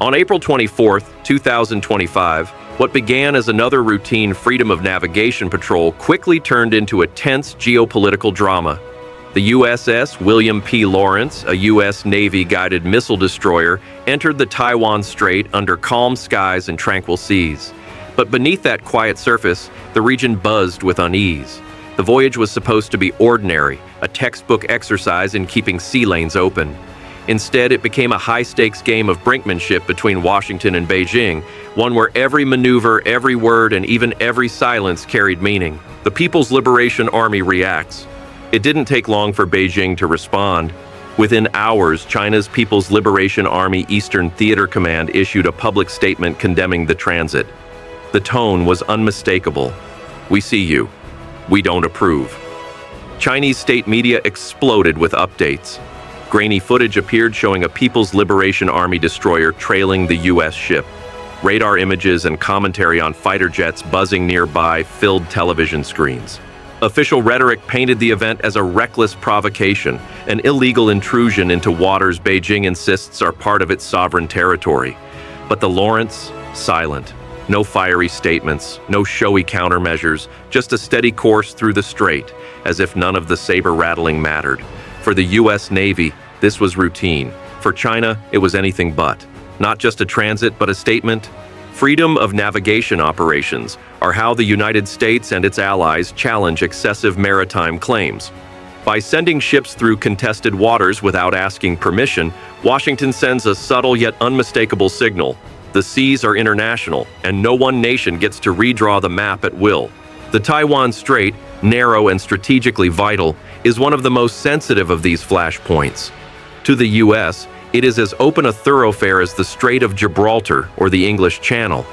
On April 24, 2025, what began as another routine freedom of navigation patrol quickly turned into a tense geopolitical drama. The USS William P. Lawrence, a U.S. Navy-guided missile destroyer, entered the Taiwan Strait under calm skies and tranquil seas. But beneath that quiet surface, the region buzzed with unease. The voyage was supposed to be ordinary, a textbook exercise in keeping sea lanes open. Instead, it became a high-stakes game of brinkmanship between Washington and Beijing, one where every maneuver, every word, and even every silence carried meaning. The People's Liberation Army reacts. It didn't take long for Beijing to respond. Within hours, China's People's Liberation Army Eastern Theater Command issued a public statement condemning the transit. The tone was unmistakable. "We see you. We don't approve." Chinese state media exploded with updates. Grainy footage appeared showing a People's Liberation Army destroyer trailing the U.S. ship. Radar images and commentary on fighter jets buzzing nearby filled television screens. Official rhetoric painted the event as a reckless provocation, an illegal intrusion into waters Beijing insists are part of its sovereign territory. But the Lawrence, silent. No fiery statements, no showy countermeasures, just a steady course through the strait, as if none of the saber-rattling mattered. For the U.S. Navy, this was routine. For China, it was anything but. Not just a transit, but a statement. Freedom of navigation operations are how the United States and its allies challenge excessive maritime claims. By sending ships through contested waters without asking permission, Washington sends a subtle yet unmistakable signal. The seas are international, and no one nation gets to redraw the map at will. The Taiwan Strait, narrow and strategically vital, is one of the most sensitive of these flashpoints. To the U.S., it is as open a thoroughfare as the Strait of Gibraltar or the English Channel.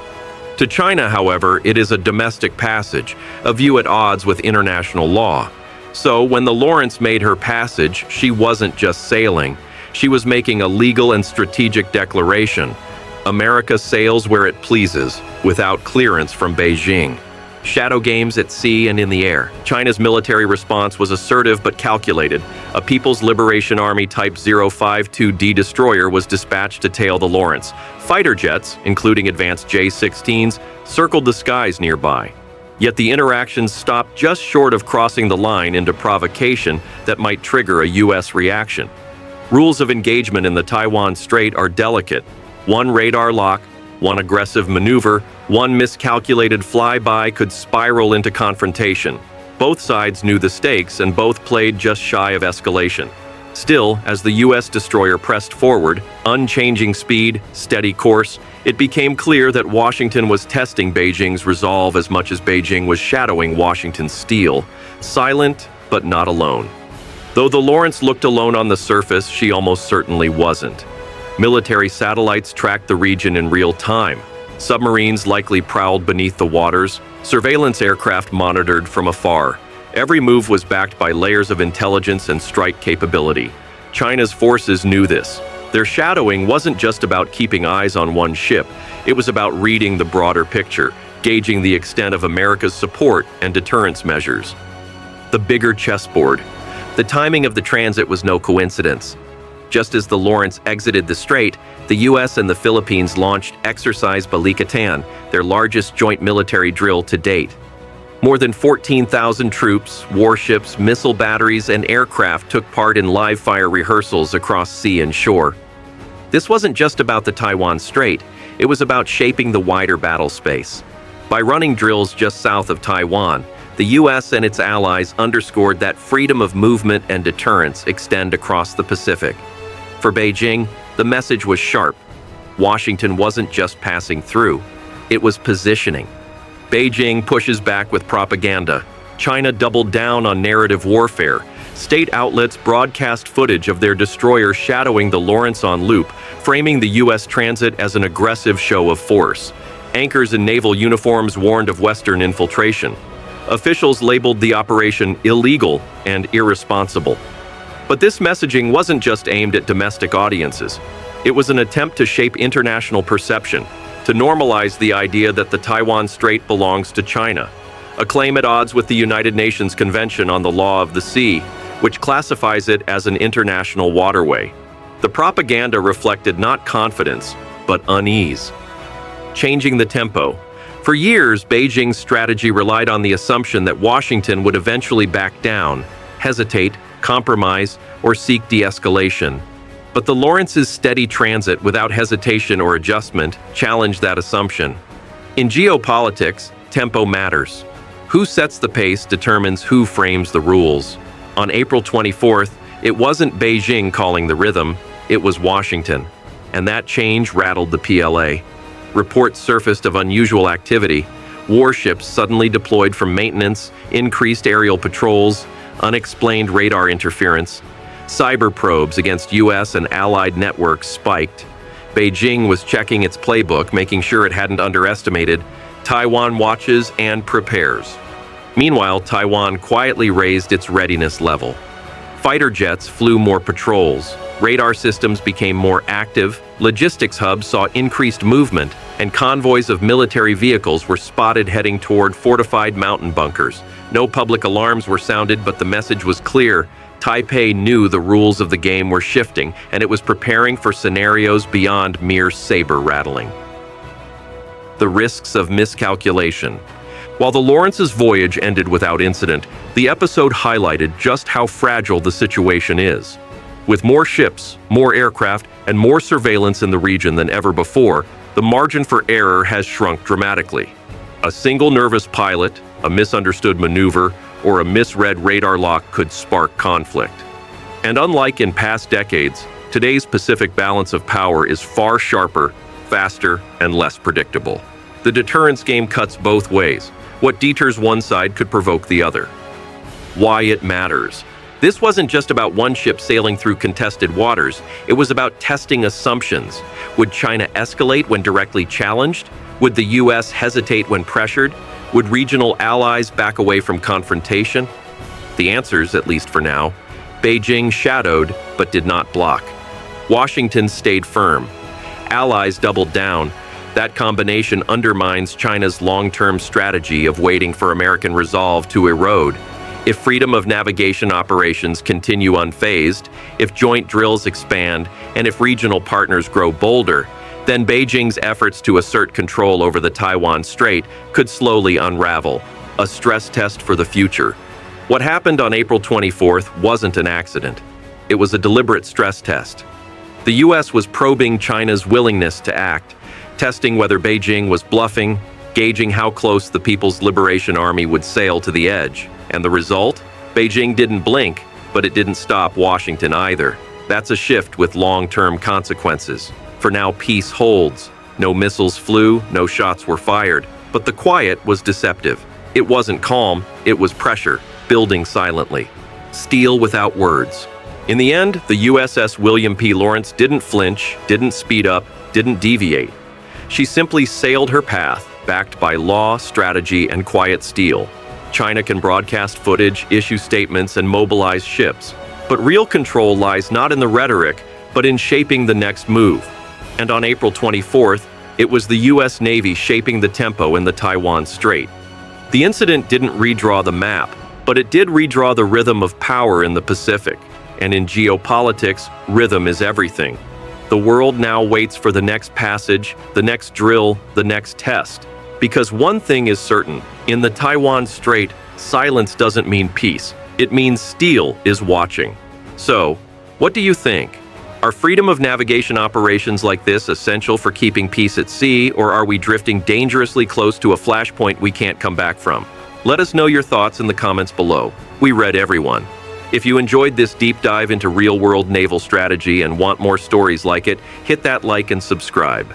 To China, however, it is a domestic passage, a view at odds with international law. So when the Lawrence made her passage, she wasn't just sailing. She was making a legal and strategic declaration. America sails where it pleases, without clearance from Beijing. Shadow games at sea and in the air. China's military response was assertive but calculated. A People's Liberation Army Type 052D destroyer was dispatched to tail the Lawrence. Fighter jets, including advanced J-16s, circled the skies nearby. Yet the interactions stopped just short of crossing the line into provocation that might trigger a U.S. reaction. Rules of engagement in the Taiwan Strait are delicate. One radar lock, one aggressive maneuver, one miscalculated flyby could spiral into confrontation. Both sides knew the stakes and both played just shy of escalation. Still, as the U.S. destroyer pressed forward, unchanging speed, steady course, it became clear that Washington was testing Beijing's resolve as much as Beijing was shadowing Washington's steel. Silent, but not alone. Though the Lawrence looked alone on the surface, she almost certainly wasn't. Military satellites tracked the region in real time. Submarines likely prowled beneath the waters. Surveillance aircraft monitored from afar. Every move was backed by layers of intelligence and strike capability. China's forces knew this. Their shadowing wasn't just about keeping eyes on one ship. It was about reading the broader picture, gauging the extent of America's support and deterrence measures. The bigger chessboard. The timing of the transit was no coincidence. Just as the Lawrence exited the strait, the U.S. and the Philippines launched Exercise Balikatan, their largest joint military drill to date. More than 14,000 troops, warships, missile batteries, and aircraft took part in live-fire rehearsals across sea and shore. This wasn't just about the Taiwan Strait, it was about shaping the wider battle space. By running drills just south of Taiwan, the U.S. and its allies underscored that freedom of movement and deterrence extend across the Pacific. For Beijing, the message was sharp. Washington wasn't just passing through, it was positioning. Beijing pushes back with propaganda. China doubled down on narrative warfare. State outlets broadcast footage of their destroyer shadowing the Lawrence on loop, framing the U.S. transit as an aggressive show of force. Anchors in naval uniforms warned of Western infiltration. Officials labeled the operation illegal and irresponsible. But this messaging wasn't just aimed at domestic audiences. It was an attempt to shape international perception, to normalize the idea that the Taiwan Strait belongs to China, a claim at odds with the United Nations Convention on the Law of the Sea, which classifies it as an international waterway. The propaganda reflected not confidence, but unease. Changing the tempo. For years, Beijing's strategy relied on the assumption that Washington would eventually back down, hesitate, compromise, or seek de-escalation. But the Lawrence's steady transit without hesitation or adjustment challenged that assumption. In geopolitics, tempo matters. Who sets the pace determines who frames the rules. On April 24th, it wasn't Beijing calling the rhythm, it was Washington. And that change rattled the PLA. Reports surfaced of unusual activity, warships suddenly deployed from maintenance, increased aerial patrols, unexplained radar interference. Cyber probes against U.S. and allied networks spiked. Beijing was checking its playbook, making sure it hadn't underestimated. Taiwan watches and prepares. Meanwhile, Taiwan quietly raised its readiness level. Fighter jets flew more patrols, radar systems became more active, logistics hubs saw increased movement, and convoys of military vehicles were spotted heading toward fortified mountain bunkers. No public alarms were sounded, but the message was clear. Taipei knew the rules of the game were shifting, and it was preparing for scenarios beyond mere saber rattling. The risks of miscalculation. While the Lawrence's voyage ended without incident, the episode highlighted just how fragile the situation is. With more ships, more aircraft, and more surveillance in the region than ever before, the margin for error has shrunk dramatically. A single nervous pilot, a misunderstood maneuver, or a misread radar lock could spark conflict. And unlike in past decades, today's Pacific balance of power is far sharper, faster, and less predictable. The deterrence game cuts both ways. What deters one side could provoke the other. Why it matters. This wasn't just about one ship sailing through contested waters, it was about testing assumptions. Would China escalate when directly challenged? Would the U.S. hesitate when pressured? Would regional allies back away from confrontation? The answers, at least for now. Beijing shadowed, but did not block. Washington stayed firm. Allies doubled down. That combination undermines China's long-term strategy of waiting for American resolve to erode. If freedom of navigation operations continue unfazed, if joint drills expand, and if regional partners grow bolder, then Beijing's efforts to assert control over the Taiwan Strait could slowly unravel, a stress test for the future. What happened on April 24th wasn't an accident. It was a deliberate stress test. The U.S. was probing China's willingness to act, testing whether Beijing was bluffing, gauging how close the People's Liberation Army would sail to the edge. And the result? Beijing didn't blink, but it didn't stop Washington either. That's a shift with long-term consequences. For now, peace holds. No missiles flew, no shots were fired. But the quiet was deceptive. It wasn't calm, it was pressure, building silently. Steel without words. In the end, the USS William P. Lawrence didn't flinch, didn't speed up, didn't deviate. She simply sailed her path, backed by law, strategy, and quiet steel. China can broadcast footage, issue statements, and mobilize ships. But real control lies not in the rhetoric, but in shaping the next move. And on April 24th, it was the U.S. Navy shaping the tempo in the Taiwan Strait. The incident didn't redraw the map, but it did redraw the rhythm of power in the Pacific. And in geopolitics, rhythm is everything. The world now waits for the next passage, the next drill, the next test. Because one thing is certain, in the Taiwan Strait, silence doesn't mean peace. It means steel is watching. So, what do you think? Are freedom of navigation operations like this essential for keeping peace at sea, or are we drifting dangerously close to a flashpoint we can't come back from? Let us know your thoughts in the comments below. We read everyone. If you enjoyed this deep dive into real-world naval strategy and want more stories like it, hit that like and subscribe.